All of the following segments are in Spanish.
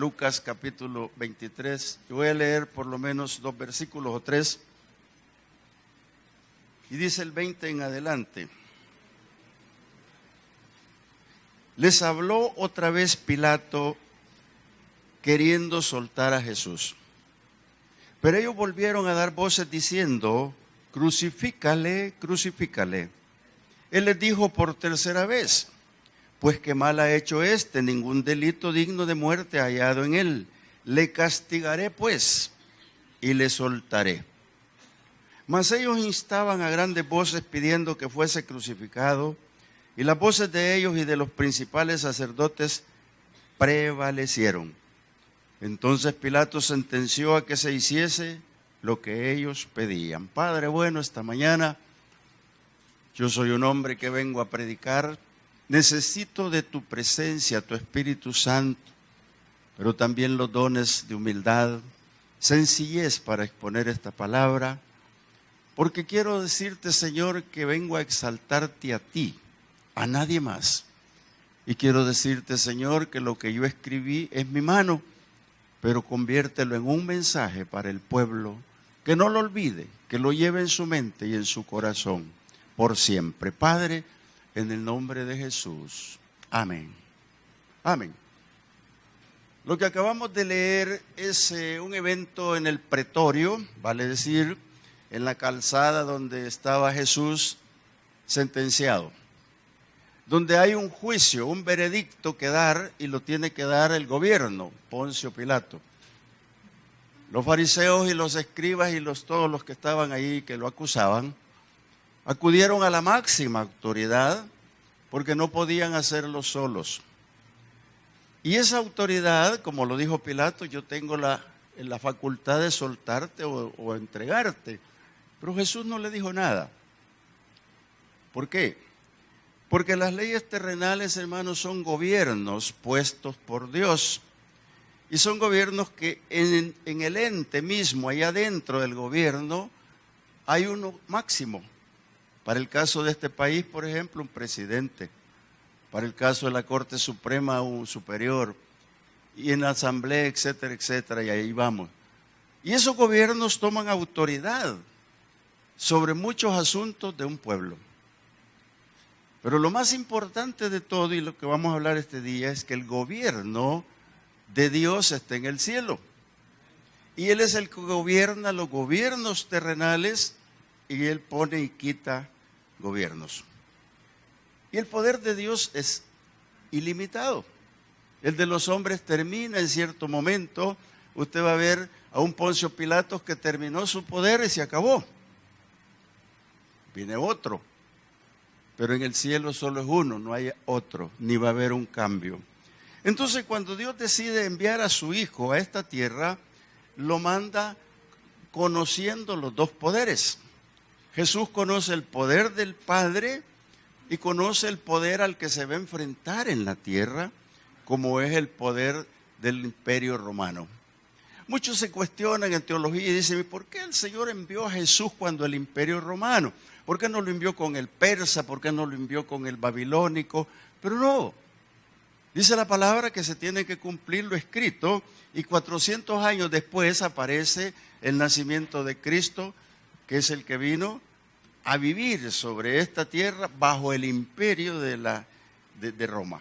Lucas capítulo 23. Yo voy a leer por lo menos 2 versículos o 3. Y dice el 20 en adelante. Les habló otra vez Pilato queriendo soltar a Jesús. Pero ellos volvieron a dar voces diciendo: crucifícale, crucifícale. Él les dijo por tercera vez: pues qué mal ha hecho éste, ningún delito digno de muerte ha hallado en él. Le castigaré pues y le soltaré. Mas ellos instaban a grandes voces pidiendo que fuese crucificado, y las voces de ellos y de los principales sacerdotes prevalecieron. Entonces Pilato sentenció a que se hiciese lo que ellos pedían. Padre bueno, esta mañana yo soy un hombre que vengo a predicar. Necesito de tu presencia, tu Espíritu Santo, pero también los dones de humildad, sencillez para exponer esta palabra, porque quiero decirte, Señor, que vengo a exaltarte a ti, a nadie más. Y quiero decirte, Señor, que lo que yo escribí es mi mano, pero conviértelo en un mensaje para el pueblo, que no lo olvide, que lo lleve en su mente y en su corazón por siempre. Padre, en el nombre de Jesús. Amén. Amén. Lo que acabamos de leer es un evento en el pretorio, vale decir, en la calzada donde estaba Jesús sentenciado, donde hay un juicio, un veredicto que dar, y lo tiene que dar el gobierno, Poncio Pilato. Los fariseos y los escribas y todos los que estaban ahí que lo acusaban, acudieron a la máxima autoridad porque no podían hacerlo solos. Y esa autoridad, como lo dijo Pilato, yo tengo la facultad de soltarte o entregarte. Pero Jesús no le dijo nada. ¿Por qué? Porque las leyes terrenales, hermanos, son gobiernos puestos por Dios. Y son gobiernos que en el ente mismo, allá dentro del gobierno, hay uno máximo. Para el caso de este país, por ejemplo, un presidente. Para el caso de la Corte Suprema, un superior. Y en la Asamblea, etcétera, etcétera, y ahí vamos. Y esos gobiernos toman autoridad sobre muchos asuntos de un pueblo. Pero lo más importante de todo, y lo que vamos a hablar este día, es que el gobierno de Dios está en el cielo. Y Él es el que gobierna los gobiernos terrenales, y Él pone y quita gobiernos. Y el poder de Dios es ilimitado. El de los hombres termina en cierto momento. Usted va a ver a un Poncio Pilatos que terminó su poder y se acabó. Viene otro. Pero en el cielo solo es uno, no hay otro, ni va a haber un cambio. Entonces, cuando Dios decide enviar a su Hijo a esta tierra, lo manda conociendo los dos poderes. Jesús conoce el poder del Padre y conoce el poder al que se va a enfrentar en la tierra, como es el poder del Imperio Romano. Muchos se cuestionan en teología y dicen: ¿por qué el Señor envió a Jesús cuando el Imperio Romano? ¿Por qué no lo envió con el persa? ¿Por qué no lo envió con el babilónico? Pero no. Dice la palabra que se tiene que cumplir lo escrito, y 400 años después aparece el nacimiento de Cristo, que es el que vino a vivir sobre esta tierra bajo el imperio de Roma.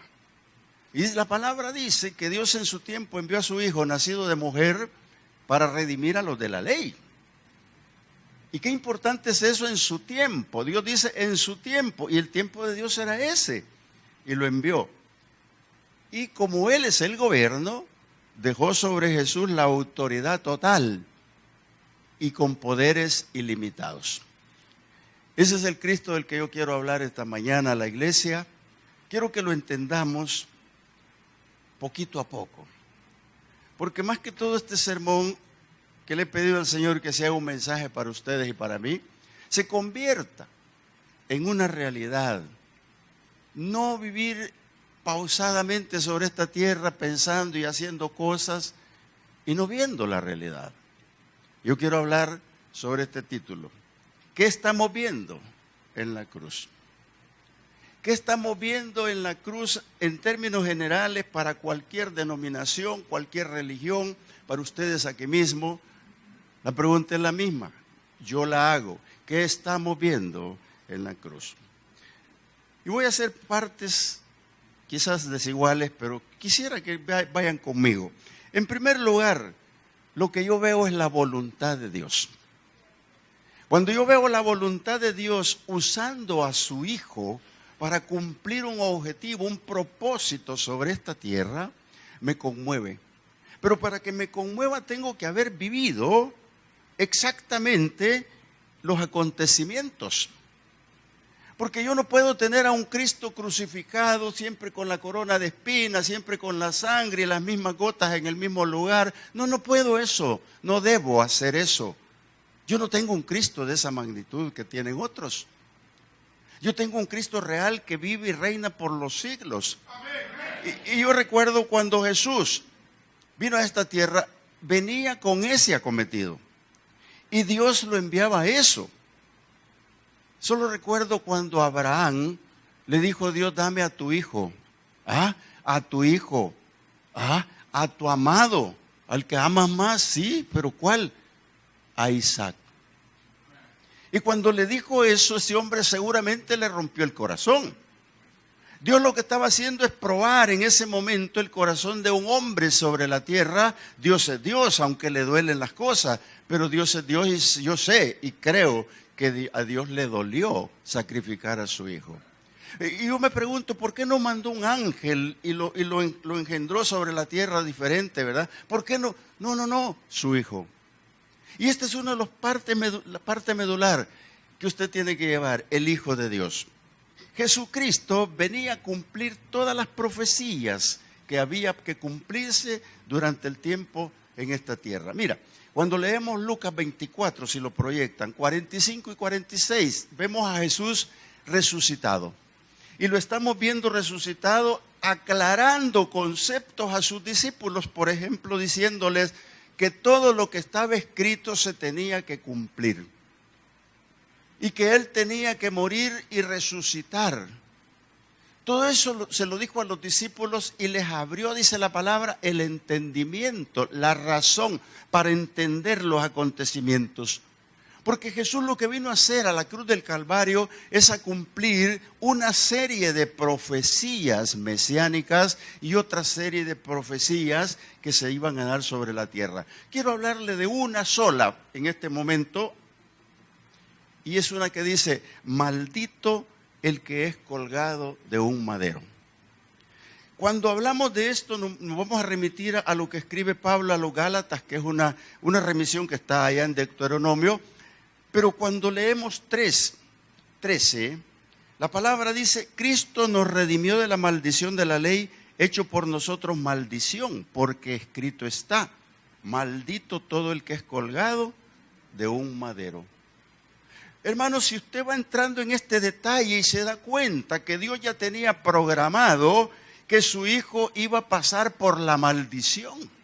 Y la palabra dice que Dios en su tiempo envió a su Hijo nacido de mujer para redimir a los de la ley. Y qué importante es eso, en su tiempo. Dios dice en su tiempo, y el tiempo de Dios era ese, y lo envió. Y como Él es el gobierno, dejó sobre Jesús la autoridad total y con poderes ilimitados. Ese es el Cristo del que yo quiero hablar esta mañana a la iglesia. Quiero que lo entendamos poquito a poco. Porque más que todo este sermón que le he pedido al Señor que sea un mensaje para ustedes y para mí, se convierta en una realidad. No vivir pausadamente sobre esta tierra pensando y haciendo cosas y no viendo la realidad. Yo quiero hablar sobre este título. ¿Qué estamos viendo en la cruz? ¿Qué estamos viendo en la cruz en términos generales para cualquier denominación, cualquier religión, para ustedes aquí mismo? La pregunta es la misma, yo la hago. ¿Qué estamos viendo en la cruz? Y voy a hacer partes quizás desiguales, pero quisiera que vayan conmigo. En primer lugar, lo que yo veo es la voluntad de Dios. Cuando yo veo la voluntad de Dios usando a su Hijo para cumplir un objetivo, un propósito sobre esta tierra, me conmueve. Pero para que me conmueva tengo que haber vivido exactamente los acontecimientos. Porque yo no puedo tener a un Cristo crucificado siempre con la corona de espinas, siempre con la sangre y las mismas gotas en el mismo lugar. No puedo eso, no debo hacer eso. Yo no tengo un Cristo de esa magnitud que tienen otros. Yo tengo un Cristo real que vive y reina por los siglos. Y yo recuerdo cuando Jesús vino a esta tierra, venía con ese acometido. Y Dios lo enviaba a eso. Solo recuerdo cuando Abraham le dijo a Dios, dame a tu hijo. A tu hijo. A tu amado. Al que amas más, sí, pero ¿cuál? A Isaac. Y cuando le dijo eso, ese hombre seguramente le rompió el corazón. Dios lo que estaba haciendo es probar en ese momento el corazón de un hombre sobre la tierra. Dios es Dios, aunque le duelen las cosas, pero Dios es Dios y yo sé y creo que a Dios le dolió sacrificar a su hijo. Y yo me pregunto, ¿por qué no mandó un ángel y lo engendró sobre la tierra diferente, verdad? ¿Por qué no? No, su hijo. Y esta es una de la parte medular que usted tiene que llevar, el Hijo de Dios. Jesucristo venía a cumplir todas las profecías que había que cumplirse durante el tiempo en esta tierra. Mira, cuando leemos Lucas 24, si lo proyectan, 45 y 46, vemos a Jesús resucitado. Y lo estamos viendo resucitado aclarando conceptos a sus discípulos, por ejemplo, diciéndoles que todo lo que estaba escrito se tenía que cumplir. Y que Él tenía que morir y resucitar. Todo eso se lo dijo a los discípulos y les abrió, dice la palabra, el entendimiento, la razón para entender los acontecimientos. Porque Jesús lo que vino a hacer a la cruz del Calvario es a cumplir una serie de profecías mesiánicas y otra serie de profecías que se iban a dar sobre la tierra. Quiero hablarle de una sola en este momento, y es una que dice, maldito el que es colgado de un madero. Cuando hablamos de esto nos vamos a remitir a lo que escribe Pablo a los Gálatas, que es una remisión que está allá en Deuteronomio. Pero cuando leemos 13, la palabra dice, Cristo nos redimió de la maldición de la ley, hecho por nosotros maldición, porque escrito está, maldito todo el que es colgado de un madero. Hermanos, si usted va entrando en este detalle y se da cuenta que Dios ya tenía programado que su hijo iba a pasar por la maldición,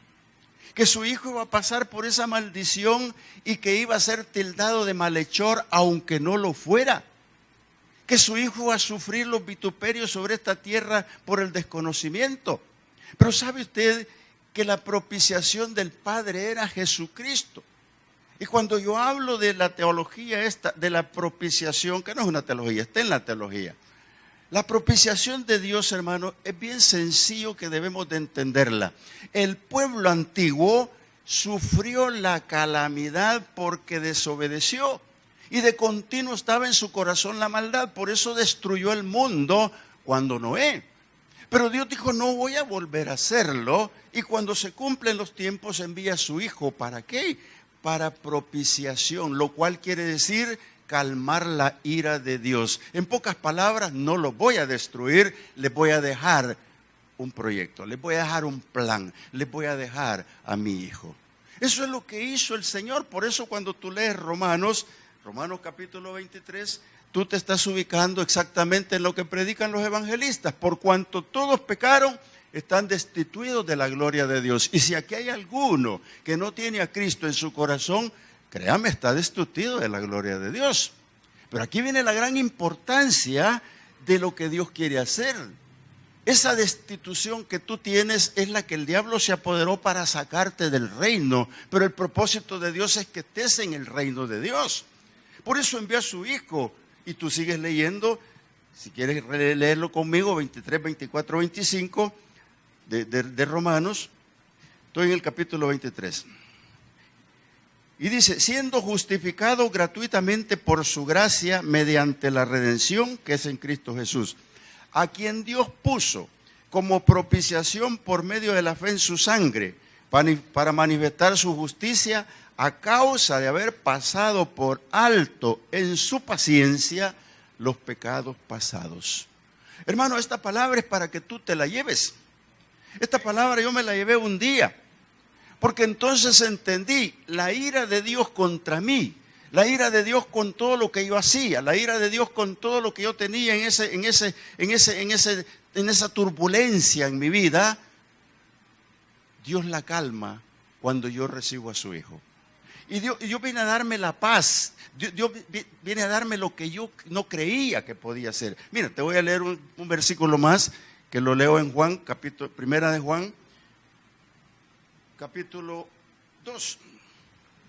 que su hijo iba a pasar por esa maldición y que iba a ser tildado de malhechor aunque no lo fuera, que su hijo iba a sufrir los vituperios sobre esta tierra por el desconocimiento. Pero ¿sabe usted que la propiciación del Padre era Jesucristo? Y cuando yo hablo de la teología esta, de la propiciación, que no es una teología, está en la teología. La propiciación de Dios, hermano, es bien sencillo que debemos de entenderla. El pueblo antiguo sufrió la calamidad porque desobedeció y de continuo estaba en su corazón la maldad. Por eso destruyó el mundo cuando Noé. Pero Dios dijo, no voy a volver a hacerlo. Y cuando se cumplen los tiempos envía a su hijo. ¿Para qué? Para propiciación, lo cual quiere decir calmar la ira de Dios. En pocas palabras, no lo voy a destruir, les voy a dejar un proyecto, les voy a dejar un plan, les voy a dejar a mi hijo. Eso es lo que hizo el Señor. Por eso cuando tú lees Romanos capítulo 23, tú te estás ubicando exactamente en lo que predican los evangelistas. Por cuanto todos pecaron, están destituidos de la gloria de Dios. Y si aquí hay alguno que no tiene a Cristo en su corazón, créame, está destituido de la gloria de Dios. Pero aquí viene la gran importancia de lo que Dios quiere hacer. Esa destitución que tú tienes es la que el diablo se apoderó para sacarte del reino, pero el propósito de Dios es que estés en el reino de Dios. Por eso envió a su Hijo, y tú sigues leyendo, si quieres leerlo conmigo, 23, 24, 25 de Romanos. Estoy en el capítulo 23. Y dice, siendo justificado gratuitamente por su gracia mediante la redención que es en Cristo Jesús, a quien Dios puso como propiciación por medio de la fe en su sangre, para manifestar su justicia a causa de haber pasado por alto en su paciencia los pecados pasados. Hermano, esta palabra es para que tú te la lleves. Esta palabra yo me la llevé un día, porque entonces entendí la ira de Dios contra mí, la ira de Dios con todo lo que yo hacía, la ira de Dios con todo lo que yo tenía en esa turbulencia en mi vida. Dios la calma cuando yo recibo a su Hijo. Y Dios viene a darme la paz. Dios viene a darme lo que yo no creía que podía hacer. Mira, te voy a leer un versículo más, que lo leo en Juan, primera de Juan, capítulo 2.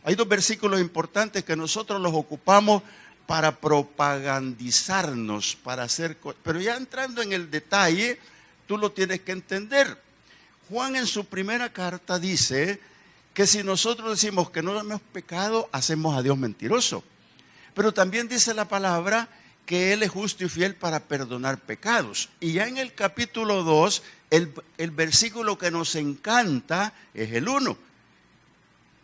Hay dos versículos importantes que nosotros los ocupamos para propagandizarnos, para hacer cosas. Pero ya entrando en el detalle, tú lo tienes que entender. Juan en su primera carta dice que si nosotros decimos que no hemos pecado, hacemos a Dios mentiroso. Pero también dice la palabra que Él es justo y fiel para perdonar pecados. Y ya en el capítulo 2, el versículo que nos encanta es el 1.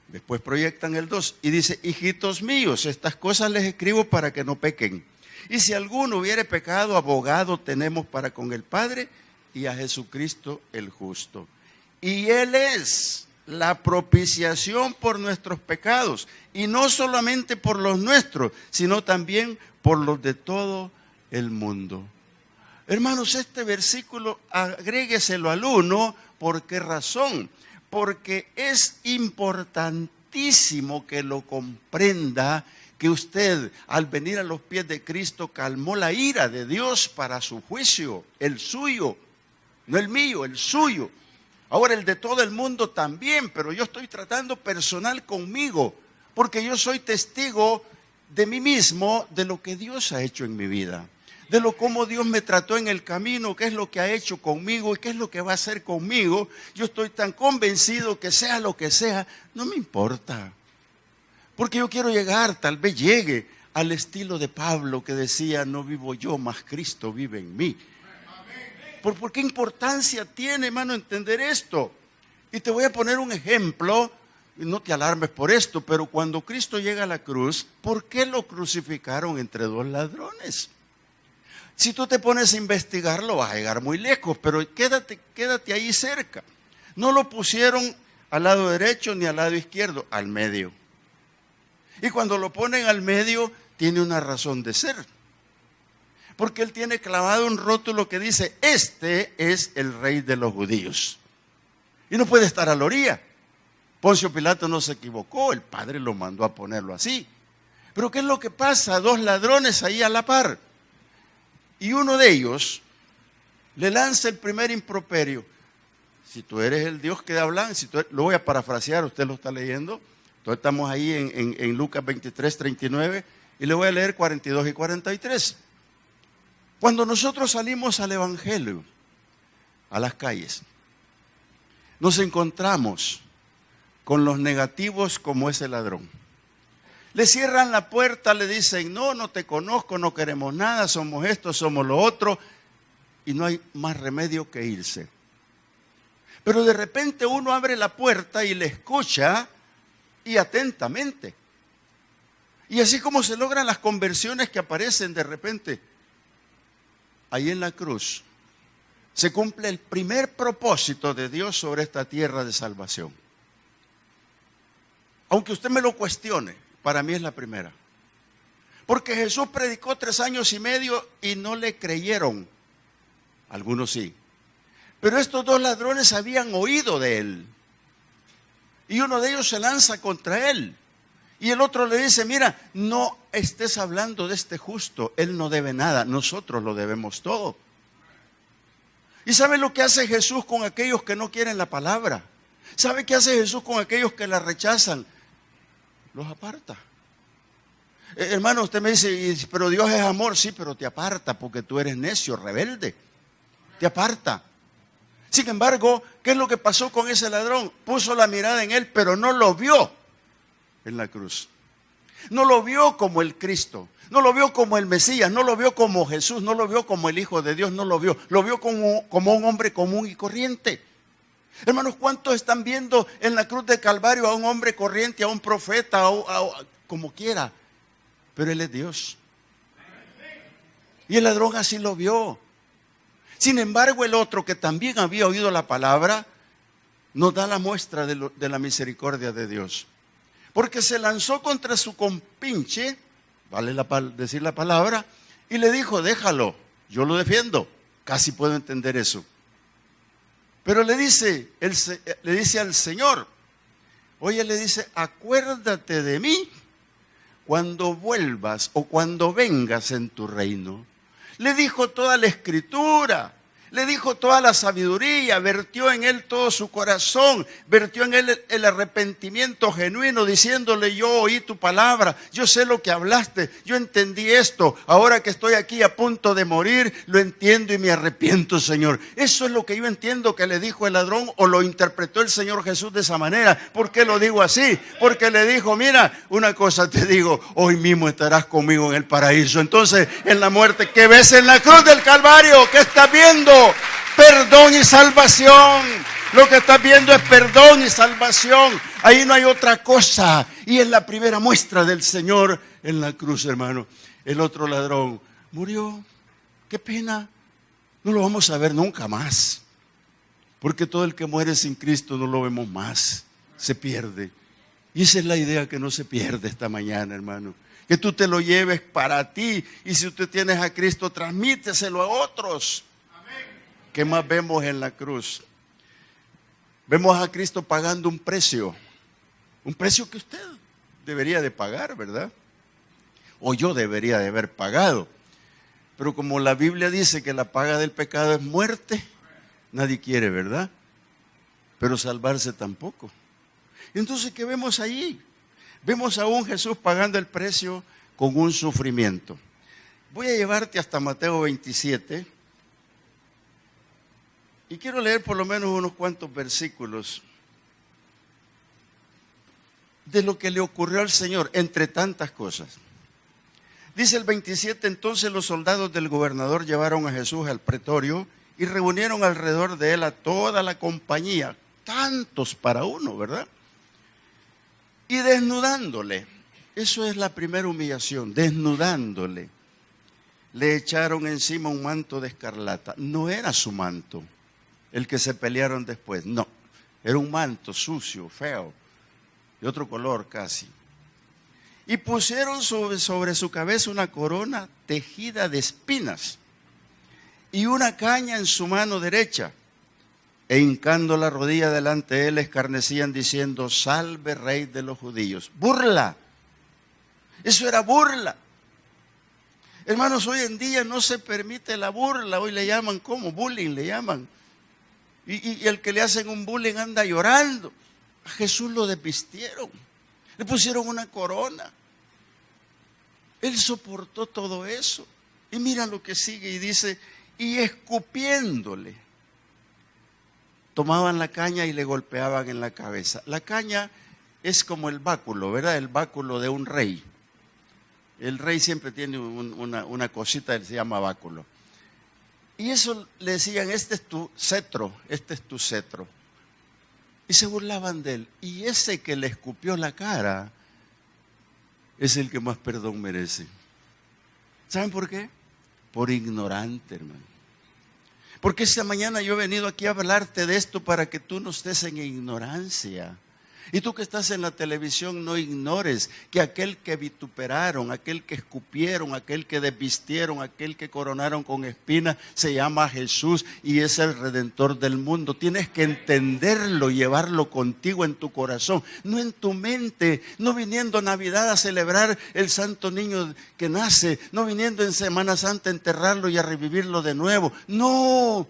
Después proyectan el 2 y dice, hijitos míos, estas cosas les escribo para que no pequen. Y si alguno hubiere pecado, abogado tenemos para con el Padre y a Jesucristo el justo. Y Él es la propiciación por nuestros pecados, y no solamente por los nuestros, sino también por los de todo el mundo. Hermanos, este versículo agrégueselo al 1, ¿por qué razón? Porque es importantísimo que lo comprenda, que usted al venir a los pies de Cristo calmó la ira de Dios para su juicio, el suyo, no el mío, el suyo. Ahora el de todo el mundo también, pero yo estoy tratando personal conmigo, porque yo soy testigo de mí mismo, de lo que Dios ha hecho en mi vida, de lo cómo Dios me trató en el camino, qué es lo que ha hecho conmigo y qué es lo que va a hacer conmigo. Yo estoy tan convencido que sea lo que sea, no me importa, porque yo quiero llegar, tal vez llegue al estilo de Pablo que decía, no vivo yo, mas Cristo vive en mí. ¿Por qué importancia tiene, hermano, entender esto? Y te voy a poner un ejemplo, y no te alarmes por esto, pero cuando Cristo llega a la cruz, ¿por qué lo crucificaron entre dos ladrones? Si tú te pones a investigarlo, vas a llegar muy lejos, pero quédate ahí cerca. No lo pusieron al lado derecho ni al lado izquierdo, al medio. Y cuando lo ponen al medio, tiene una razón de ser. Porque él tiene clavado un rótulo que dice, este es el rey de los judíos. Y no puede estar a la orilla. Poncio Pilato no se equivocó, el Padre lo mandó a ponerlo así. Pero ¿qué es lo que pasa? Dos ladrones ahí a la par. Y uno de ellos le lanza el primer improperio. Si tú eres el Dios que hablan, lo voy a parafrasear, usted lo está leyendo. Entonces estamos ahí en Lucas 23, 39, y le voy a leer 42 y 43. Cuando nosotros salimos al Evangelio, a las calles, nos encontramos con los negativos como ese ladrón. Le cierran la puerta, le dicen, no te conozco, no queremos nada, somos esto, somos lo otro, y no hay más remedio que irse. Pero de repente uno abre la puerta y le escucha y atentamente. Y así como se logran las conversiones que aparecen de repente, ahí en la cruz se cumple el primer propósito de Dios sobre esta tierra de salvación. Aunque usted me lo cuestione, para mí es la primera. Porque Jesús predicó 3 años y medio y no le creyeron. Algunos sí. Pero estos dos ladrones habían oído de él. Y uno de ellos se lanza contra él. Y el otro le dice, mira, no estés hablando de este justo, él no debe nada, nosotros lo debemos todo. ¿Y sabe lo que hace Jesús con aquellos que no quieren la palabra? ¿Sabe qué hace Jesús con aquellos que la rechazan? Los aparta. Hermano, usted me dice, pero Dios es amor. Sí, pero te aparta porque tú eres necio, rebelde. Te aparta. Sin embargo, ¿qué es lo que pasó con ese ladrón? Puso la mirada en él, pero no lo vio en la cruz. No lo vio como el Cristo, no lo vio como el Mesías, no lo vio como Jesús, no lo vio como el Hijo de Dios, no lo vio. Lo vio como un hombre común y corriente. Hermanos, ¿cuántos están viendo en la cruz de Calvario a un hombre corriente, a un profeta, como quiera? Pero Él es Dios. Y el ladrón así lo vio. Sin embargo, el otro que también había oído la palabra, nos da la muestra de la misericordia de Dios. Porque se lanzó contra su compinche, vale decir la palabra, y le dijo, déjalo, yo lo defiendo. Casi puedo entender eso. Pero le dice al Señor, oye, le dice, acuérdate de mí cuando vuelvas o cuando vengas en tu reino. Le dijo toda la escritura, le dijo toda la sabiduría, vertió en él todo su corazón, vertió en él el arrepentimiento genuino, diciéndole, yo oí tu palabra, yo sé lo que hablaste, yo entendí esto, ahora que estoy aquí a punto de morir, lo entiendo y me arrepiento, Señor. Eso es lo que yo entiendo que le dijo el ladrón, o lo interpretó el Señor Jesús de esa manera. ¿Por qué lo digo así? Porque le dijo, mira, una cosa te digo, hoy mismo estarás conmigo en el paraíso. Entonces, en la muerte, ¿qué ves en la cruz del Calvario? ¿Qué estás viendo? Perdón y salvación. Lo que estás viendo es perdón y salvación. Ahí no hay otra cosa. Y es la primera muestra del Señor en la cruz, hermano. El otro ladrón murió. Qué pena. No lo vamos a ver nunca más. Porque todo el que muere sin Cristo no lo vemos más. Se pierde. Y esa es la idea, que no se pierde esta mañana, hermano. Que tú te lo lleves para ti. Y si usted tienes a Cristo, transmíteselo a otros. ¿Qué más vemos en la cruz? Vemos a Cristo pagando un precio que usted debería de pagar, ¿verdad? O yo debería de haber pagado. Pero como la Biblia dice que la paga del pecado es muerte, nadie quiere, ¿verdad? Pero salvarse tampoco. Entonces, ¿qué vemos ahí? Vemos a un Jesús pagando el precio con un sufrimiento. Voy a llevarte hasta Mateo 27. Y quiero leer por lo menos unos cuantos versículos de lo que le ocurrió al Señor, entre tantas cosas. Dice el 27, entonces los soldados del gobernador llevaron a Jesús al pretorio y reunieron alrededor de él a toda la compañía, tantos para uno, ¿verdad? Y desnudándole, eso es la primera humillación, desnudándole, le echaron encima un manto de escarlata. No era su manto el que se pelearon después, no, era un manto sucio, feo, de otro color casi. Y pusieron sobre su cabeza una corona tejida de espinas y una caña en su mano derecha. E hincando la rodilla delante de él, escarnecían diciendo, salve rey de los judíos. Burla, eso era burla. Hermanos, hoy en día no se permite la burla, hoy le llaman, ¿cómo? Bullying le llaman. Y el que le hacen un bullying anda llorando. A Jesús lo desvistieron, le pusieron una corona. Él soportó todo eso. Y mira lo que sigue y dice, y escupiéndole, tomaban la caña y le golpeaban en la cabeza. La caña es como el báculo, ¿verdad? El báculo de un rey. El rey siempre tiene una cosita que se llama báculo. Y eso le decían, este es tu cetro, este es tu cetro. Y se burlaban de él. Y ese que le escupió la cara es el que más perdón merece. ¿Saben por qué? Por ignorante, hermano. Porque esta mañana yo he venido aquí a hablarte de esto para que tú no estés en ignorancia. Y tú que estás en la televisión, no ignores que aquel que vituperaron, aquel que escupieron, aquel que desvistieron, aquel que coronaron con espinas, se llama Jesús y es el Redentor del mundo. Tienes que entenderlo, llevarlo contigo en tu corazón, no en tu mente, no viniendo a Navidad a celebrar el Santo Niño que nace, no viniendo en Semana Santa a enterrarlo y a revivirlo de nuevo. No,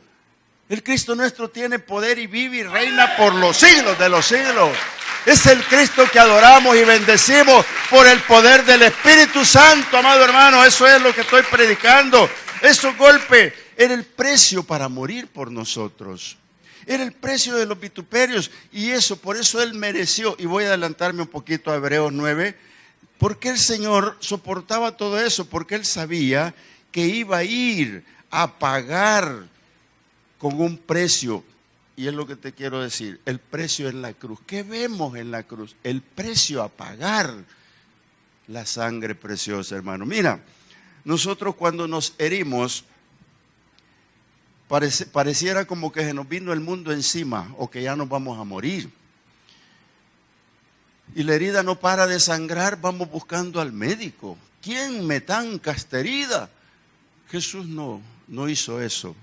el Cristo nuestro tiene poder y vive y reina por los siglos de los siglos. Es el Cristo que adoramos y bendecimos por el poder del Espíritu Santo, amado hermano. Eso es lo que estoy predicando. Esos golpes era el precio para morir por nosotros. Era el precio de los vituperios y por eso Él mereció. Y voy a adelantarme un poquito a Hebreos 9. ¿Por qué el Señor soportaba todo eso? Porque Él sabía que iba a ir a pagar con un precio. Y es lo que te quiero decir, el precio en la cruz. ¿Qué vemos en la cruz? El precio a pagar, la sangre preciosa, hermano. Mira, nosotros cuando nos herimos, pareciera como que se nos vino el mundo encima o que ya nos vamos a morir. Y la herida no para de sangrar, vamos buscando al médico. ¿Quién me tanca esta herida? Jesús no hizo eso.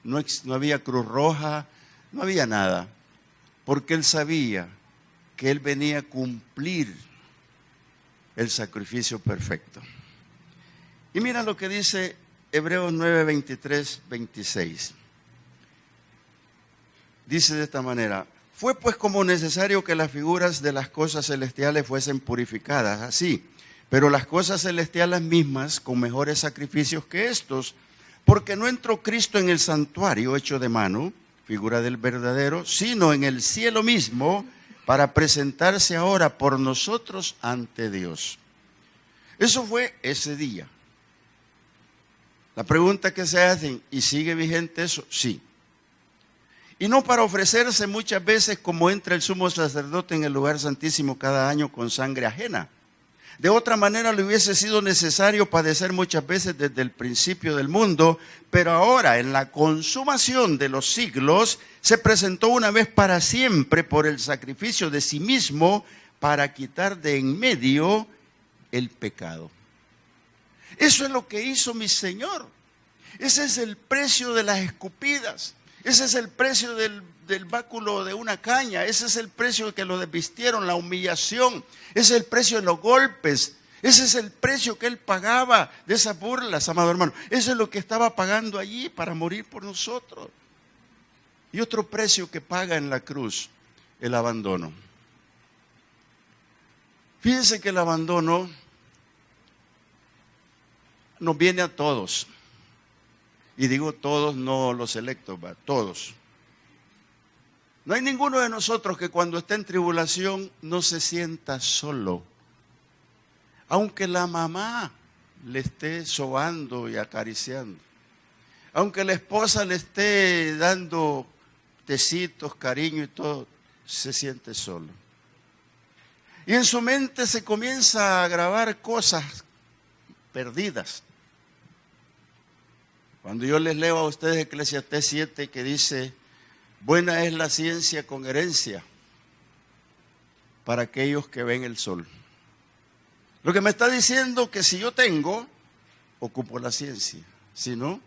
No había Cruz Roja. No había nada, porque Él sabía que Él venía a cumplir el sacrificio perfecto. Y mira lo que dice Hebreos 9, 23, 26. Dice de esta manera: fue pues como necesario que las figuras de las cosas celestiales fuesen purificadas, así, pero las cosas celestiales mismas con mejores sacrificios que estos, porque no entró Cristo en el santuario hecho de mano, figura del verdadero, sino en el cielo mismo, para presentarse ahora por nosotros ante Dios. Eso fue ese día. La pregunta que se hacen, ¿y sigue vigente eso? Sí. Y no para ofrecerse muchas veces como entra el sumo sacerdote en el lugar santísimo cada año con sangre ajena. De otra manera le hubiese sido necesario padecer muchas veces desde el principio del mundo, pero ahora en la consumación de los siglos se presentó una vez para siempre por el sacrificio de sí mismo para quitar de en medio el pecado. Eso es lo que hizo mi Señor. Ese es el precio de las escupidas. Ese es el precio del báculo de una caña. Ese es el precio que lo desvistieron, la humillación. Ese es el precio de los golpes. Ese es el precio que Él pagaba de esas burlas, amado hermano. Eso es lo que estaba pagando allí para morir por nosotros. Y otro precio que paga en la cruz, el abandono. Fíjense que el abandono nos viene a todos. Y digo todos, no los electos, todos. No hay ninguno de nosotros que cuando está en tribulación no se sienta solo. Aunque la mamá le esté sobando y acariciando. Aunque la esposa le esté dando tecitos, cariño y todo, se siente solo. Y en su mente se comienza a grabar cosas perdidas. Cuando yo les leo a ustedes Eclesiastés 7 que dice: buena es la ciencia con herencia para aquellos que ven el sol. Lo que me está diciendo que si yo tengo, ocupo la ciencia. Si no,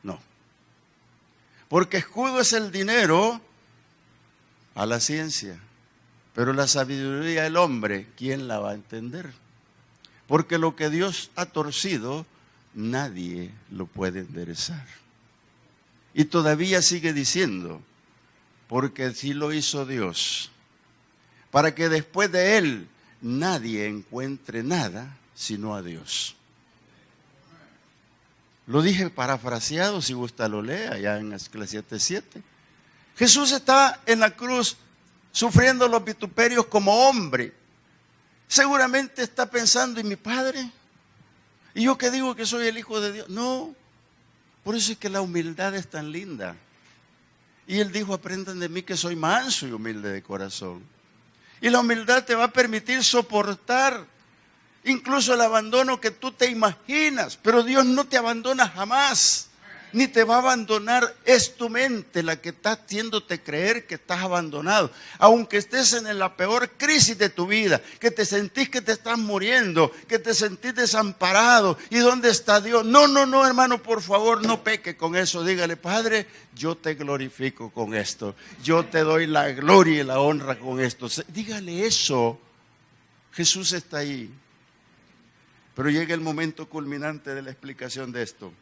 no. Porque escudo es el dinero a la ciencia. Pero la sabiduría del hombre, ¿quién la va a entender? Porque lo que Dios ha torcido, nadie lo puede enderezar. Y todavía sigue diciendo, porque sí lo hizo Dios, para que después de Él nadie encuentre nada sino a Dios. Lo dije parafraseado, si gusta lo lea, allá en Eclesiastés 7. Jesús está en la cruz sufriendo los vituperios como hombre. Seguramente está pensando, ¿y mi Padre? ¿Y yo que digo que soy el Hijo de Dios? No, por eso es que la humildad es tan linda. Y Él dijo, aprendan de mí que soy manso y humilde de corazón. Y la humildad te va a permitir soportar incluso el abandono que tú te imaginas. Pero Dios no te abandona jamás. ni te va a abandonar. Es tu mente la que está haciéndote creer que estás abandonado. Aunque estés en la peor crisis de tu vida, que te sentís que te estás muriendo, que te sentís desamparado. ¿Y dónde está Dios? No, hermano, por favor, no peque con eso. Dígale: Padre, yo te glorifico con esto. Yo te doy la gloria y la honra con esto. Dígale eso. Jesús está ahí. Pero llega el momento culminante de la explicación de esto.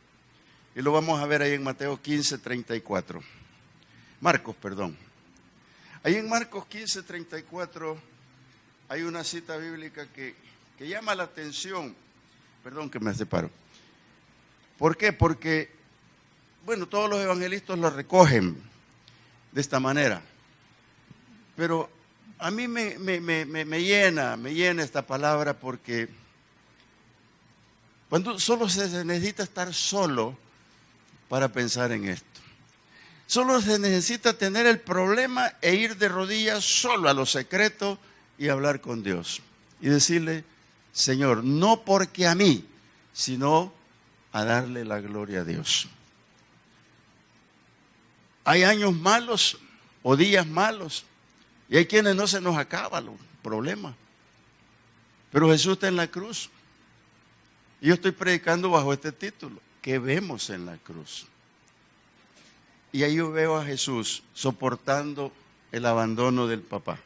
Y lo vamos a ver ahí en Mateo 15, 34. Marcos, perdón. Ahí en Marcos 15, 34 hay una cita bíblica que llama la atención. Perdón que me separo. ¿Por qué? Porque, bueno, todos los evangelistas lo recogen de esta manera. Pero a mí me llena esta palabra, porque cuando solo se necesita estar solo para pensar en esto. Solo se necesita tener el problema e ir de rodillas solo a lo secreto y hablar con Dios. Y decirle: Señor, no porque a mí, sino a darle la gloria a Dios. Hay años malos o días malos, y hay quienes no se nos acaba los problemas. Pero Jesús está en la cruz. Y yo estoy predicando bajo este título: ¿qué vemos en la cruz? Y ahí yo veo a Jesús soportando el abandono del papá.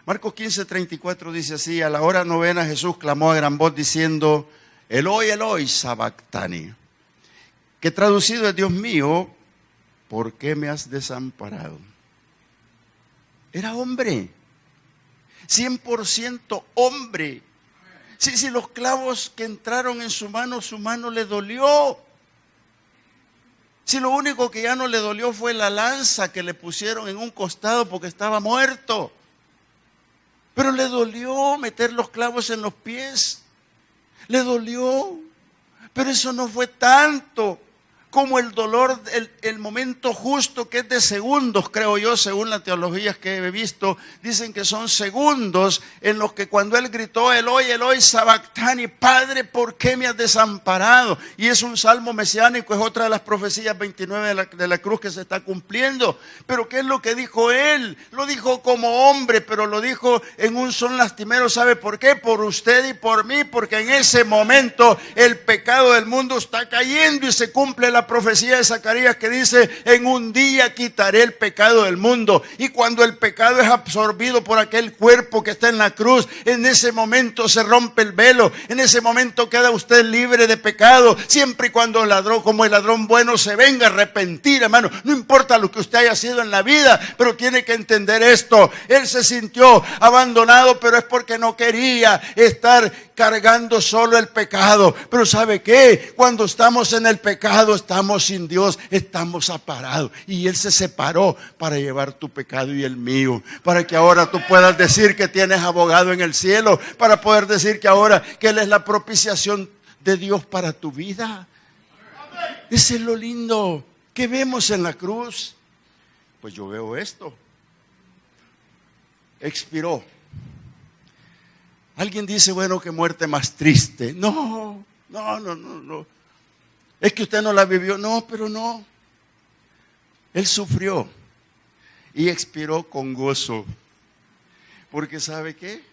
Marcos 15, 34 dice así: a la hora novena Jesús clamó a gran voz diciendo: Eloi, Eloi, sabactani, que traducido es: Dios mío, ¿por qué me has desamparado? Era hombre, 100% hombre. Si los clavos que entraron en su mano le dolió. Si lo único que ya no le dolió fue la lanza que le pusieron en un costado porque estaba muerto. Pero le dolió meter los clavos en los pies. Le dolió. Pero eso no fue tanto como el dolor, el momento justo, que es de segundos, creo yo, según las teologías que he visto. Dicen que son segundos en los que cuando él gritó: Eloi, Eloi, sabactani, Padre, ¿por qué me has desamparado? Y es un salmo mesiánico, es otra de las profecías 29 de la cruz que se está cumpliendo. Pero ¿qué es lo que dijo él? Lo dijo como hombre, pero lo dijo en un son lastimero. ¿Sabe por qué? Por usted y por mí, porque en ese momento el pecado del mundo está cayendo y se cumple la profecía de Zacarías que dice: en un día quitaré el pecado del mundo. Y cuando el pecado es absorbido por aquel cuerpo que está en la cruz, en ese momento se rompe el velo. En ese momento queda usted libre de pecado, siempre y cuando el ladrón, como el ladrón bueno, se venga a arrepentir, hermano. No importa lo que usted haya sido en la vida, pero tiene que entender esto: él se sintió abandonado, pero es porque no quería estar cargando solo el pecado. Pero ¿sabe qué? Cuando estamos en el pecado, estamos sin Dios, estamos separados. Y Él se separó para llevar tu pecado y el mío, para que ahora tú puedas decir que tienes abogado en el cielo, para poder decir que ahora que Él es la propiciación de Dios para tu vida. Ese es lo lindo que vemos en la cruz. Pues yo veo esto: expiró. Alguien dice: bueno, qué muerte más triste. No. Es que usted no la vivió. No, pero no. Él sufrió y expiró con gozo. Porque ¿sabe qué?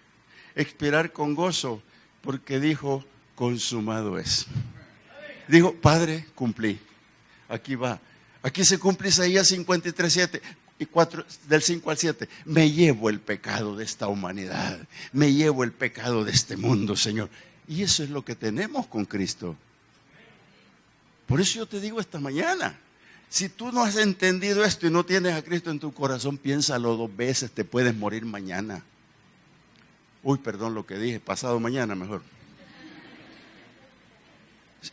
Expirar con gozo, porque dijo: consumado es. Dijo: Padre, cumplí. Aquí va. Aquí se cumple Isaías 53, 7. Y 4, del 5 al 7, me llevo el pecado de esta humanidad, me llevo el pecado de este mundo, Señor. Y eso es lo que tenemos con Cristo. Por eso yo te digo esta mañana: si tú no has entendido esto y no tienes a Cristo en tu corazón, piénsalo 2 veces, te puedes morir mañana. Uy, perdón lo que dije, pasado mañana mejor.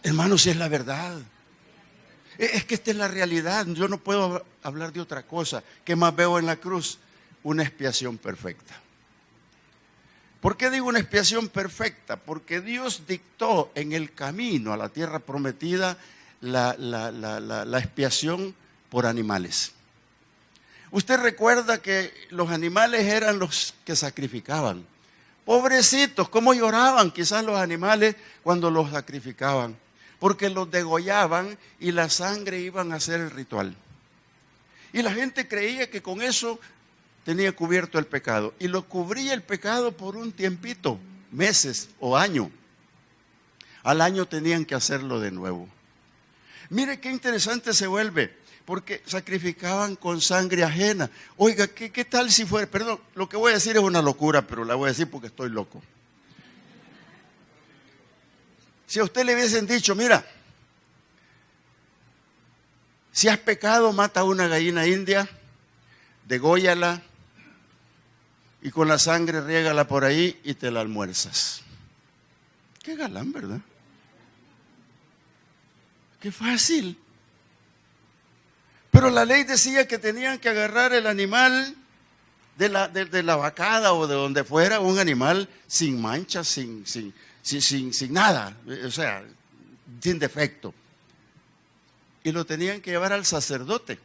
Hermano, si es la verdad. Es que esta es la realidad. Yo no puedo hablar de otra cosa. ¿Qué más veo en la cruz? Una expiación perfecta. ¿Por qué digo una expiación perfecta? Porque Dios dictó en el camino a la tierra prometida la expiación por animales. Usted recuerda que los animales eran los que sacrificaban. Pobrecitos, cómo lloraban quizás los animales cuando los sacrificaban. porque los degollaban y la sangre iban a hacer el ritual. Y la gente creía que con eso tenía cubierto el pecado. Y lo cubría el pecado por un tiempito, meses o año. Al año tenían que hacerlo de nuevo. Mire qué interesante se vuelve, porque sacrificaban con sangre ajena. Oiga, ¿qué tal si fuera? Perdón, lo que voy a decir es una locura, pero la voy a decir porque estoy loco. Si a usted le hubiesen dicho, mira, si has pecado, mata a una gallina india, dególlala y con la sangre riégala por ahí y te la almuerzas. Qué galán, ¿verdad? Qué fácil. Pero la ley decía que tenían que agarrar el animal de la vacada o de donde fuera, un animal sin manchas, sin nada, o sea, sin defecto. Y lo tenían que llevar al sacerdote.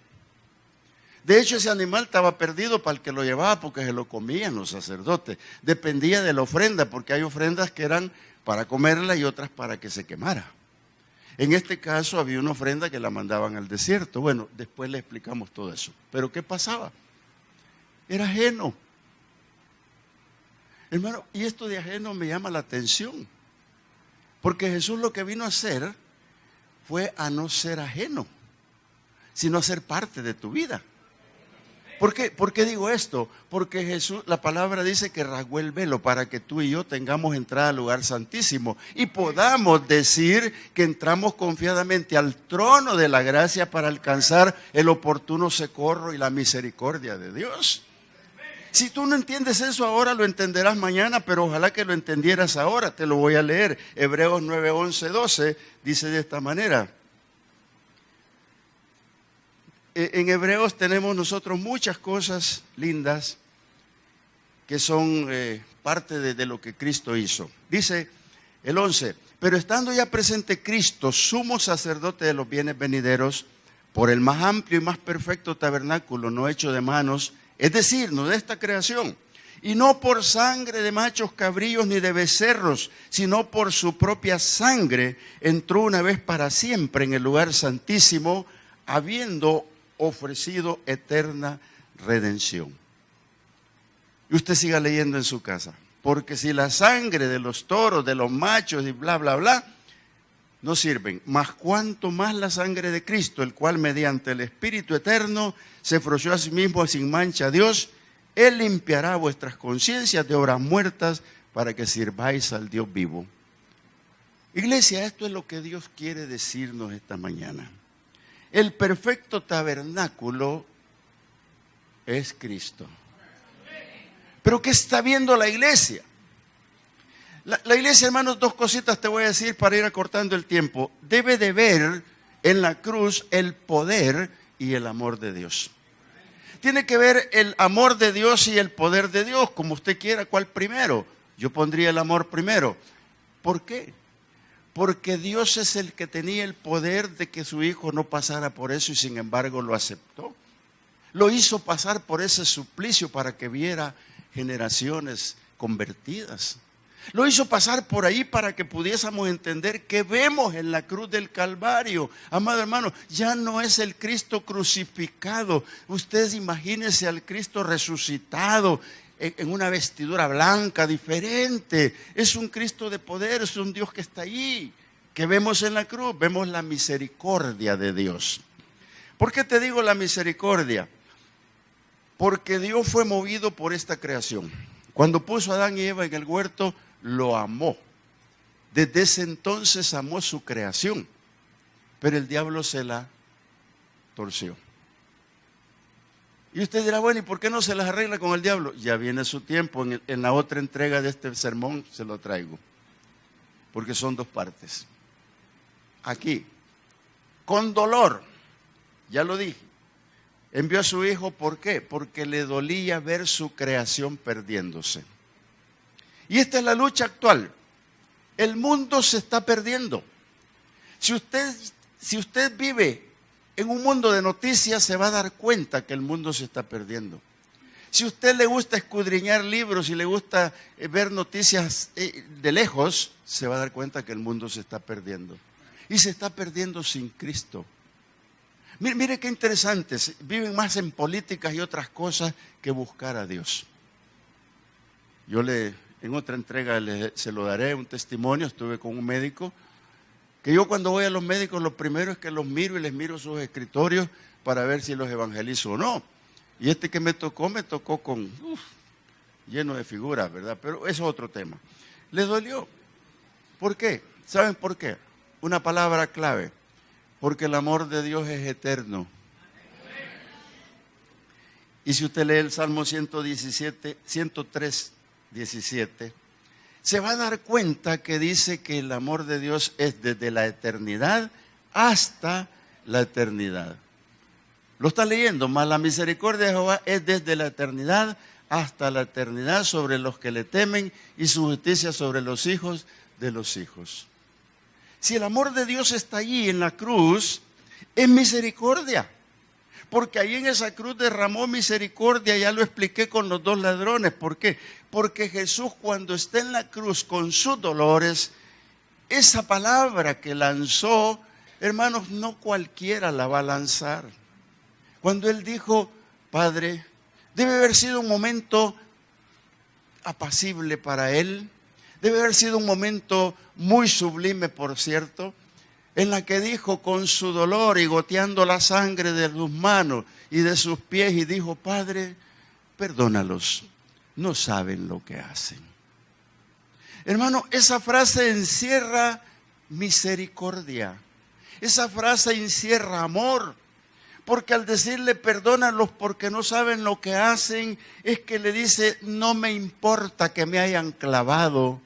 De hecho, ese animal estaba perdido para el que lo llevaba porque se lo comían los sacerdotes. Dependía de la ofrenda, porque hay ofrendas que eran para comerla y otras para que se quemara. En este caso había una ofrenda que la mandaban al desierto. Bueno, después le explicamos todo eso. Pero ¿qué pasaba? Era ajeno. Hermano, y esto de ajeno me llama la atención. Porque Jesús lo que vino a hacer fue a no ser ajeno, sino a ser parte de tu vida. ¿Por qué digo esto? Porque Jesús, la palabra dice que rasgó el velo para que tú y yo tengamos entrada al lugar santísimo y podamos decir que entramos confiadamente al trono de la gracia para alcanzar el oportuno socorro y la misericordia de Dios. Si tú no entiendes eso ahora, lo entenderás mañana, pero ojalá que lo entendieras ahora. Te lo voy a leer. Hebreos 9, 11, 12 dice de esta manera. En Hebreos tenemos nosotros muchas cosas lindas que son parte de lo que Cristo hizo. Dice el 11, pero estando ya presente Cristo, sumo sacerdote de los bienes venideros, por el más amplio y más perfecto tabernáculo no hecho de manos, es decir, no de esta creación, y no por sangre de machos cabríos ni de becerros, sino por su propia sangre, entró una vez para siempre en el lugar santísimo, habiendo ofrecido eterna redención. Y usted siga leyendo en su casa, porque si la sangre de los toros, de los machos y bla, bla, bla, no sirven, más cuanto más la sangre de Cristo, el cual mediante el Espíritu eterno se ofreció a sí mismo sin mancha a Dios, Él limpiará vuestras conciencias de obras muertas para que sirváis al Dios vivo. Iglesia, esto es lo que Dios quiere decirnos esta mañana. El perfecto tabernáculo es Cristo. ¿Pero qué está viendo la iglesia? La iglesia, hermanos, dos cositas te voy a decir para ir acortando el tiempo. Debe de ver en la cruz el poder y el amor de Dios. Tiene que ver el amor de Dios y el poder de Dios, como usted quiera, ¿cuál primero? Yo pondría el amor primero. ¿Por qué? Porque Dios es el que tenía el poder de que su hijo no pasara por eso y sin embargo lo aceptó. Lo hizo pasar por ese suplicio para que viera generaciones convertidas. Lo hizo pasar por ahí para que pudiésemos entender que vemos en la cruz del Calvario. Amado hermano, ya no es el Cristo crucificado. Ustedes imagínense al Cristo resucitado en una vestidura blanca diferente. Es un Cristo de poder, es un Dios que está ahí. ¿Qué vemos en la cruz? Vemos la misericordia de Dios. ¿Por qué te digo la misericordia? Porque Dios fue movido por esta creación. Cuando puso a Adán y Eva en el huerto, lo amó. Desde ese entonces amó su creación. Pero el diablo se la torció. Y usted dirá, bueno, ¿y por qué no se las arregla con el diablo? Ya viene su tiempo, en la otra entrega de este sermón se lo traigo. Porque son dos partes. Aquí, con dolor, ya lo dije, envió a su hijo, ¿por qué? Porque le dolía ver su creación perdiéndose. Y esta es la lucha actual. El mundo se está perdiendo. Si usted vive en un mundo de noticias, se va a dar cuenta que el mundo se está perdiendo. Si a usted le gusta escudriñar libros y le gusta ver noticias de lejos, se va a dar cuenta que el mundo se está perdiendo. y se está perdiendo sin Cristo. Mire qué interesante, viven más en políticas y otras cosas que buscar a Dios. En otra entrega se lo daré un testimonio. Estuve con un médico, que yo cuando voy a los médicos lo primero es que los miro y les miro sus escritorios para ver si los evangelizo o no. Y este que me tocó con lleno de figuras, ¿verdad? Pero eso es otro tema. Le dolió. ¿Por qué? ¿Saben por qué? Una palabra clave. Porque el amor de Dios es eterno. Y si usted lee el Salmo 103, 17, se va a dar cuenta que dice que el amor de Dios es desde la eternidad hasta la eternidad. Lo está leyendo, mas la misericordia de Jehová es desde la eternidad hasta la eternidad sobre los que le temen y su justicia sobre los hijos de los hijos. Si el amor de Dios está allí en la cruz, es misericordia. Porque ahí en esa cruz derramó misericordia, ya lo expliqué con los 2 ladrones. ¿Por qué? Porque Jesús cuando está en la cruz con sus dolores, esa palabra que lanzó, hermanos, no cualquiera la va a lanzar. Cuando Él dijo, Padre, debe haber sido un momento apacible para Él, debe haber sido un momento muy sublime, por cierto, en la que dijo con su dolor y goteando la sangre de sus manos y de sus pies, y dijo, Padre, perdónalos, no saben lo que hacen. Hermano, esa frase encierra misericordia, esa frase encierra amor, porque al decirle perdónalos porque no saben lo que hacen, es que le dice, no me importa que me hayan clavado,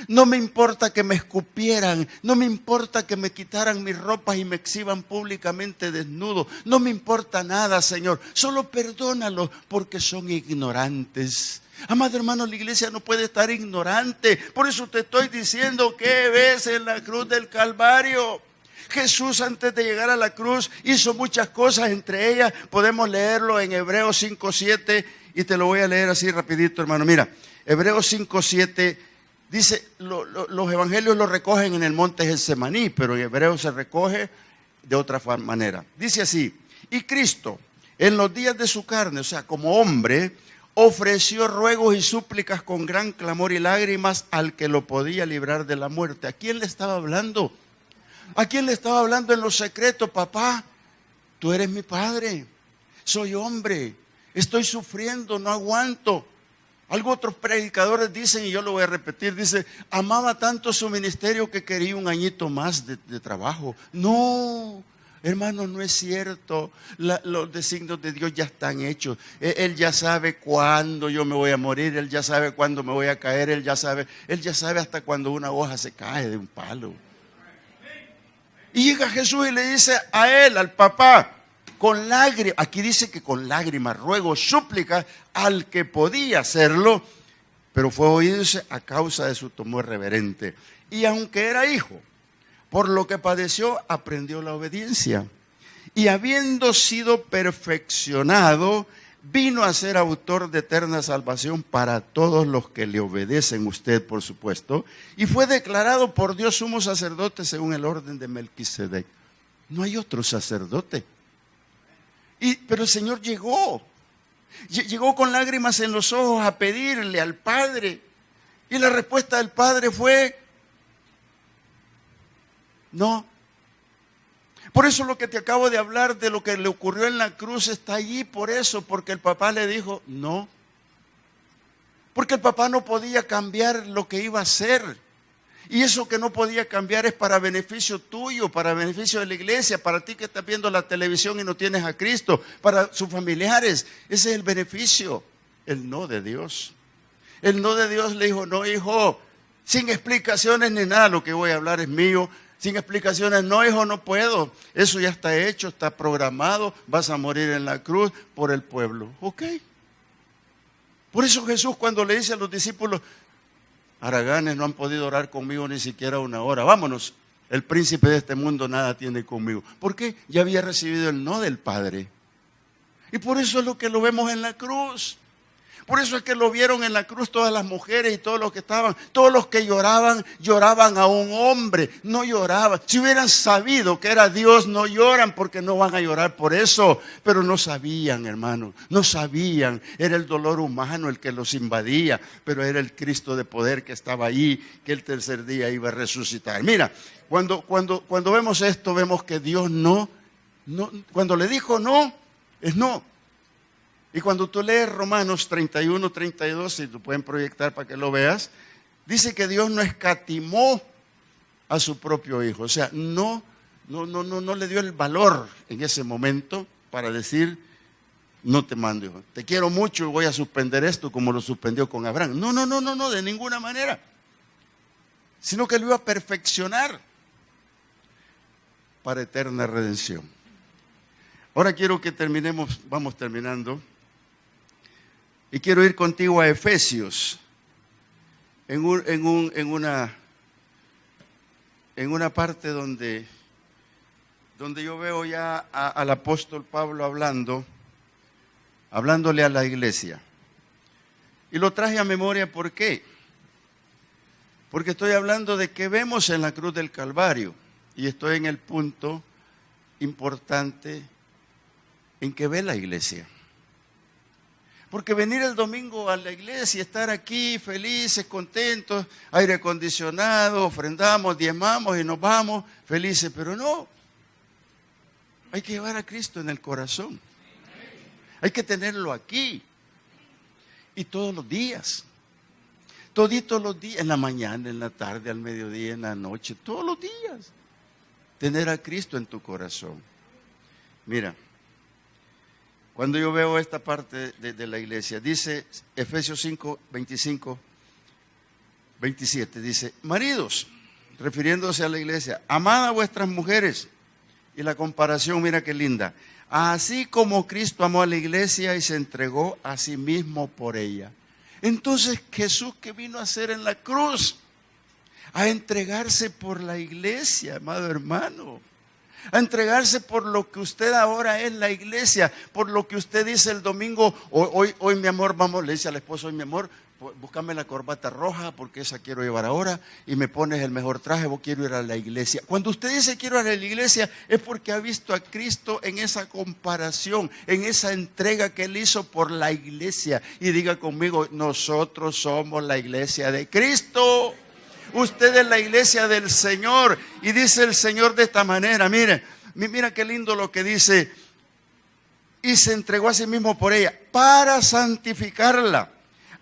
no me importa que me escupieran, no me importa que me quitaran mis ropas y me exhiban públicamente desnudo, no me importa nada, Señor, solo perdónalos porque son ignorantes. Amado hermano, la iglesia no puede estar ignorante, por eso te estoy diciendo que ves en la cruz del Calvario. Jesús antes de llegar a la cruz hizo muchas cosas, entre ellas podemos leerlo en Hebreos 5:7 y te lo voy a leer así rapidito, hermano. Mira, Hebreos 5:7 dice, los evangelios lo recogen en el monte Getsemaní, pero en Hebreos se recoge de otra manera. Dice así, y Cristo en los días de su carne, o sea, como hombre, ofreció ruegos y súplicas con gran clamor y lágrimas al que lo podía librar de la muerte. ¿A quién le estaba hablando? ¿A quién le estaba hablando en lo secreto? Papá, tú eres mi padre, soy hombre, estoy sufriendo, no aguanto. Algo otros predicadores dicen, y yo lo voy a repetir, dice, amaba tanto su ministerio que quería un añito más de trabajo. No, hermano, no es cierto. Los designios de Dios ya están hechos. Él ya sabe cuándo yo me voy a morir, Él ya sabe cuándo me voy a caer, Él ya sabe hasta cuándo una hoja se cae de un palo. Y llega Jesús y le dice a él, al papá, con lágrimas, aquí dice que con lágrimas, ruegos, súplicas al que podía hacerlo, pero fue oído a causa de su temor reverente. Y aunque era hijo, por lo que padeció, aprendió la obediencia. Y habiendo sido perfeccionado, vino a ser autor de eterna salvación para todos los que le obedecen, usted por supuesto, y fue declarado por Dios sumo sacerdote según el orden de Melquisedec. No hay otro sacerdote. Pero el Señor llegó con lágrimas en los ojos a pedirle al Padre, y la respuesta del Padre fue, no. Por eso lo que te acabo de hablar de lo que le ocurrió en la cruz está allí, por eso, porque el papá le dijo no. Porque el papá no podía cambiar lo que iba a hacer. Y eso que no podía cambiar es para beneficio tuyo, para beneficio de la iglesia, para ti que estás viendo la televisión y no tienes a Cristo, para sus familiares. Ese es el beneficio, el no de Dios. El no de Dios le dijo, no hijo, sin explicaciones ni nada, lo que voy a hablar es mío. Sin explicaciones, no hijo, no puedo, eso ya está hecho, está programado, vas a morir en la cruz por el pueblo. Ok. Por eso Jesús cuando le dice a los discípulos, haraganes no han podido orar conmigo ni siquiera una hora, vámonos, el príncipe de este mundo nada tiene conmigo. ¿Por qué? Ya había recibido el no del Padre. Y por eso es lo que lo vemos en la cruz. Por eso es que lo vieron en la cruz todas las mujeres y todos los que estaban, todos los que lloraban, lloraban a un hombre, no lloraban. Si hubieran sabido que era Dios, no lloran porque no van a llorar por eso. Pero no sabían, hermano, no sabían. Era el dolor humano el que los invadía, pero era el Cristo de poder que estaba ahí, que el tercer día iba a resucitar. Mira, cuando vemos esto, vemos que Dios no, cuando le dijo no, es no. Y cuando tú lees Romanos 31, 32, si lo pueden proyectar para que lo veas, dice que Dios no escatimó a su propio Hijo. O sea, no le dio el valor en ese momento para decir, no te mando, hijo. Te quiero mucho y voy a suspender esto como lo suspendió con Abraham. No, de ninguna manera. Sino que lo iba a perfeccionar para eterna redención. Ahora quiero que terminemos, vamos terminando. Y quiero ir contigo a Efesios, en una parte donde yo veo ya al apóstol Pablo hablándole a la iglesia. Y lo traje a memoria, ¿por qué? Porque estoy hablando de que vemos en la cruz del Calvario, y estoy en el punto importante en que ve la iglesia. Porque venir el domingo a la iglesia y estar aquí felices, contentos, aire acondicionado, ofrendamos, diezmamos y nos vamos felices, pero no. Hay que llevar a Cristo en el corazón. Hay que tenerlo aquí. Y todos los días. Toditos los días, en la mañana, en la tarde, al mediodía, en la noche, todos los días. Tener a Cristo en tu corazón. Mira. Cuando yo veo esta parte de la iglesia, dice Efesios 5, 25, 27, dice, maridos, refiriéndose a la iglesia, amad a vuestras mujeres. Y la comparación, mira qué linda. Así como Cristo amó a la iglesia y se entregó a sí mismo por ella. Entonces, Jesús, ¿qué vino a hacer en la cruz? A entregarse por la iglesia, amado hermano. A entregarse por lo que usted ahora es la iglesia, por lo que usted dice el domingo, hoy mi amor, vamos, le dice al esposo, hoy mi amor, búscame la corbata roja porque esa quiero llevar ahora y me pones el mejor traje, vos quiero ir a la iglesia. Cuando usted dice quiero ir a la iglesia es porque ha visto a Cristo en esa comparación, en esa entrega que Él hizo por la iglesia. Y diga conmigo, nosotros somos la iglesia de Cristo. Usted es la iglesia del Señor. Y dice el Señor de esta manera, mira qué lindo lo que dice. Y se entregó a sí mismo por ella, para santificarla,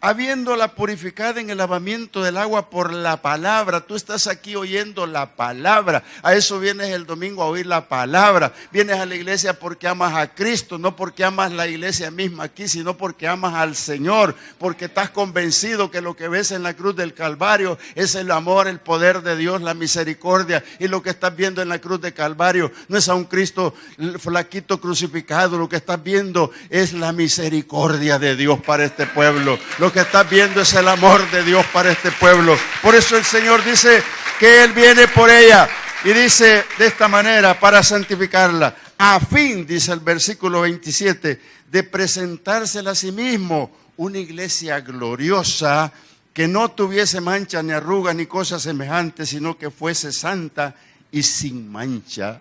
habiéndola purificada en el lavamiento del agua por la palabra. Tú estás aquí oyendo la palabra. A eso vienes el domingo, a oír la palabra. Vienes a la iglesia porque amas a Cristo, no porque amas la iglesia misma aquí, sino porque amas al Señor, porque estás convencido que lo que ves en la cruz del Calvario es el amor, el poder de Dios, la misericordia. Y lo que estás viendo en la cruz del Calvario no es a un Cristo flaquito crucificado. Lo que estás viendo es la misericordia de Dios para este pueblo. Lo que estás viendo es el amor de Dios para este pueblo. Por eso el Señor dice que Él viene por ella. Y dice de esta manera, para santificarla, a fin, dice el versículo 27, de presentársela a sí mismo una iglesia gloriosa, que no tuviese mancha ni arruga ni cosa semejante, sino que fuese santa y sin mancha.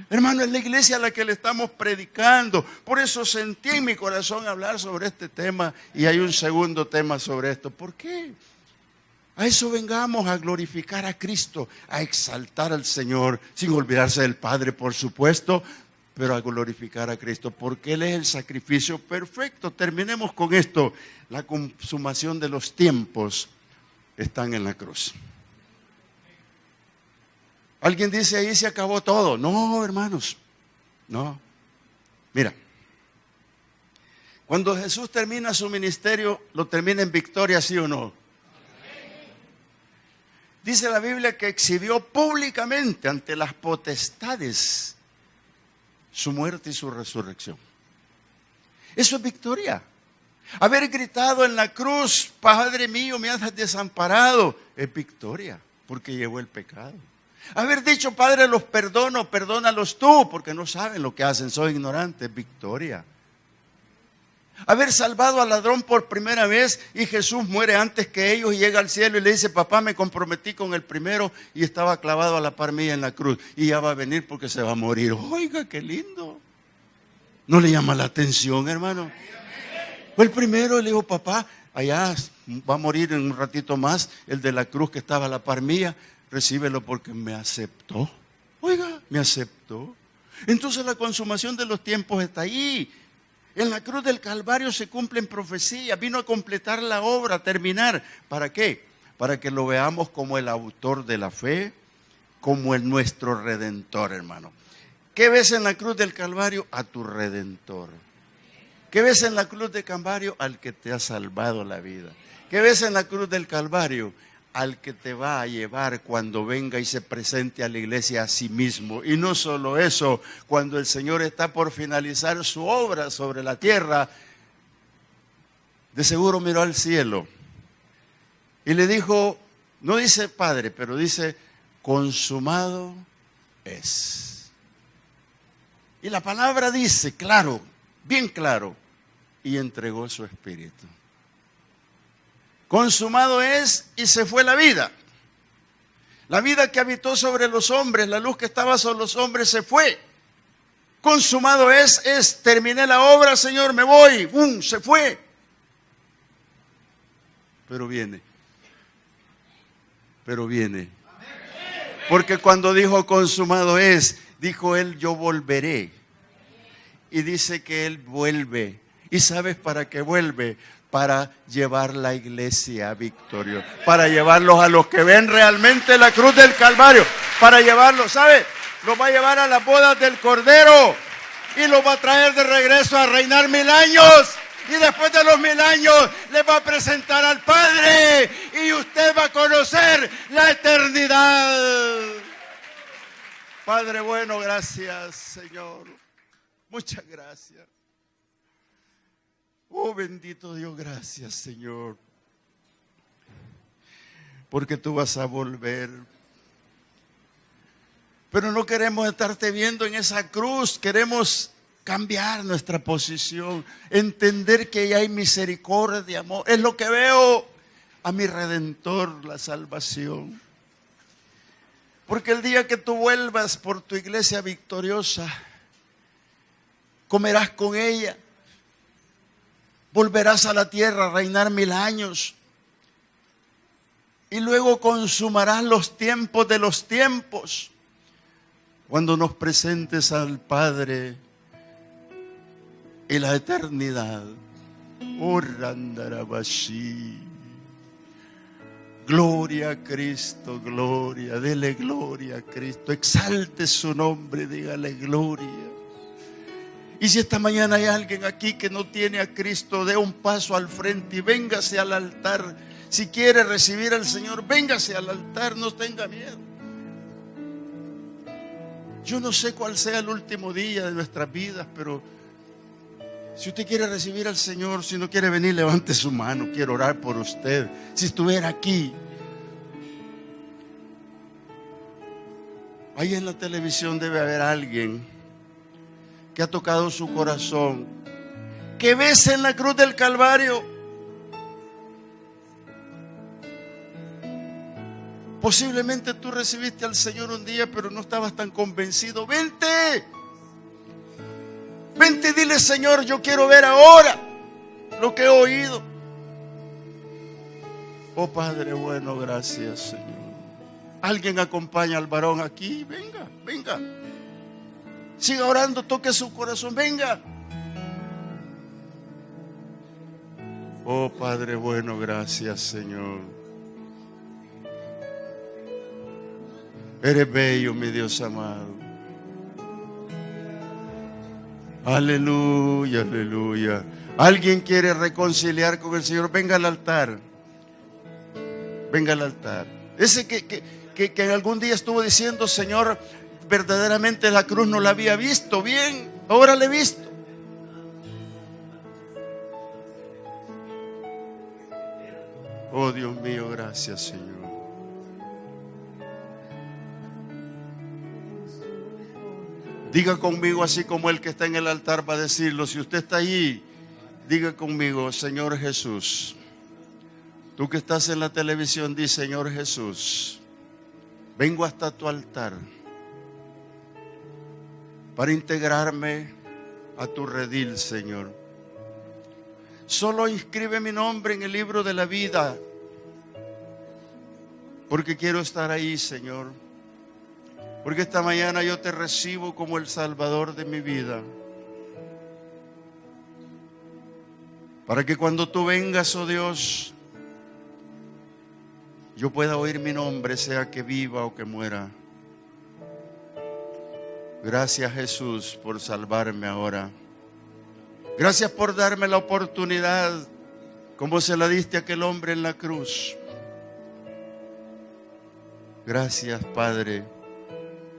Hermano, es la iglesia a la que le estamos predicando. Por eso sentí en mi corazón hablar sobre este tema y hay un segundo tema sobre esto. ¿Por qué? A eso vengamos, a glorificar a Cristo, a exaltar al Señor, sin olvidarse del Padre, por supuesto, pero a glorificar a Cristo, porque Él es el sacrificio perfecto. Terminemos con esto. La consumación de los tiempos están en la cruz. Alguien dice, ahí se acabó todo. No, hermanos, no. Mira, cuando Jesús termina su ministerio, lo termina en victoria, ¿sí o no? Dice la Biblia que exhibió públicamente ante las potestades su muerte y su resurrección. Eso es victoria. Haber gritado en la cruz, Padre mío, me has desamparado, es victoria, porque llevó el pecado. Haber dicho, Padre, los perdono, perdónalos tú, porque no saben lo que hacen, soy ignorante, es victoria. Haber salvado al ladrón por primera vez y Jesús muere antes que ellos y llega al cielo y le dice: papá, me comprometí con el primero y estaba clavado a la par mía en la cruz y ya va a venir porque se va a morir. Oiga, qué lindo. ¿No le llama la atención, hermano? Fue el primero y le dijo: papá, allá va a morir en un ratito más el de la cruz que estaba a la par mía, recíbelo porque me aceptó. Oiga, me aceptó. Entonces la consumación de los tiempos está ahí. En la cruz del Calvario se cumplen profecías, vino a completar la obra, a terminar. ¿Para qué? Para que lo veamos como el autor de la fe, como el nuestro Redentor, hermano. ¿Qué ves en la cruz del Calvario? A tu Redentor. ¿Qué ves en la cruz del Calvario? Al que te ha salvado la vida. ¿Qué ves en la cruz del Calvario? Al que te va a llevar cuando venga y se presente a la iglesia a sí mismo. Y no solo eso, cuando el Señor está por finalizar su obra sobre la tierra, de seguro miró al cielo y le dijo, no dice Padre, pero dice: consumado es. Y la palabra dice, claro, bien claro, y entregó su espíritu. Consumado es, y se fue la vida. La vida que habitó sobre los hombres, la luz que estaba sobre los hombres se fue. Consumado es terminé la obra, Señor, me voy. ¡Bum! Se fue. Pero viene. Porque cuando dijo consumado es, dijo Él: yo volveré. Y dice que Él vuelve. ¿Y sabes para qué vuelve? Para llevar la iglesia a victoria, para llevarlos a los que ven realmente la cruz del Calvario, para llevarlos, ¿sabe? Los va a llevar a las bodas del Cordero y los va a traer de regreso a reinar 1000 años. Y después de los 1000 años les va a presentar al Padre y usted va a conocer la eternidad. Padre bueno, gracias, Señor. Muchas gracias. Oh, bendito Dios, gracias, Señor, porque tú vas a volver. Pero no queremos estarte viendo en esa cruz, queremos cambiar nuestra posición, entender que hay misericordia, amor. Es lo que veo a mi Redentor, la salvación. Porque el día que tú vuelvas por tu iglesia victoriosa, comerás con ella. Volverás a la tierra a reinar 1000 años. Y luego consumarás los tiempos de los tiempos. Cuando nos presentes al Padre y la eternidad. Oh, Randarabashi. Gloria a Cristo, gloria. Dele gloria a Cristo. Exalte su nombre, dígale gloria. Y si esta mañana hay alguien aquí que no tiene a Cristo, dé un paso al frente y véngase al altar. Si quiere recibir al Señor, véngase al altar, no tenga miedo. Yo no sé cuál sea el último día de nuestras vidas, pero si usted quiere recibir al Señor, si no quiere venir, levante su mano, quiero orar por usted. Si estuviera aquí, ahí en la televisión debe haber alguien que ha tocado su corazón, que ves en la cruz del Calvario. Posiblemente tú recibiste al Señor un día, pero no estabas tan convencido. Vente, vente y dile: Señor, yo quiero ver ahora lo que he oído. Oh Padre bueno, gracias, Señor. Alguien acompaña al varón aquí. Venga, venga. Siga orando, toque su corazón, venga. Oh Padre bueno, gracias, Señor. Eres bello, mi Dios amado. Aleluya, aleluya. ¿Alguien quiere reconciliar con el Señor? Venga al altar. Venga al altar. Ese que algún día estuvo diciendo: Señor, verdaderamente la cruz no la había visto bien, ahora la he visto. Oh Dios mío, gracias, Señor. Diga conmigo, así como el que está en el altar va a decirlo. Si usted está allí, Diga conmigo, Señor Jesús. Tú que estás en la televisión, di, Señor Jesús, vengo hasta tu altar para integrarme a tu redil, Señor. Solo inscribe mi nombre en el libro de la vida, porque quiero estar ahí, Señor. Porque esta mañana yo te recibo como el Salvador de mi vida. Para que cuando tú vengas, oh Dios, yo pueda oír mi nombre, sea que viva o que muera. Gracias, Jesús, por salvarme ahora. Gracias por darme la oportunidad, como se la diste a aquel hombre en la cruz. Gracias, Padre,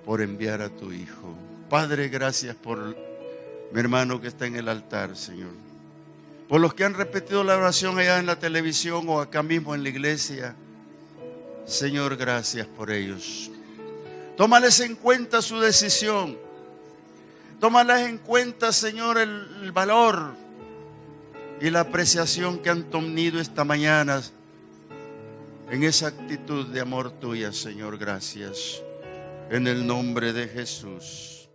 por enviar a tu Hijo. Padre, gracias por mi hermano que está en el altar, Señor. Por los que han repetido la oración allá en la televisión o acá mismo en la iglesia. Señor, gracias por ellos. Tómales en cuenta su decisión. Tómales en cuenta, Señor, el valor y la apreciación que han tenido esta mañana en esa actitud de amor tuya, Señor. Gracias. En el nombre de Jesús.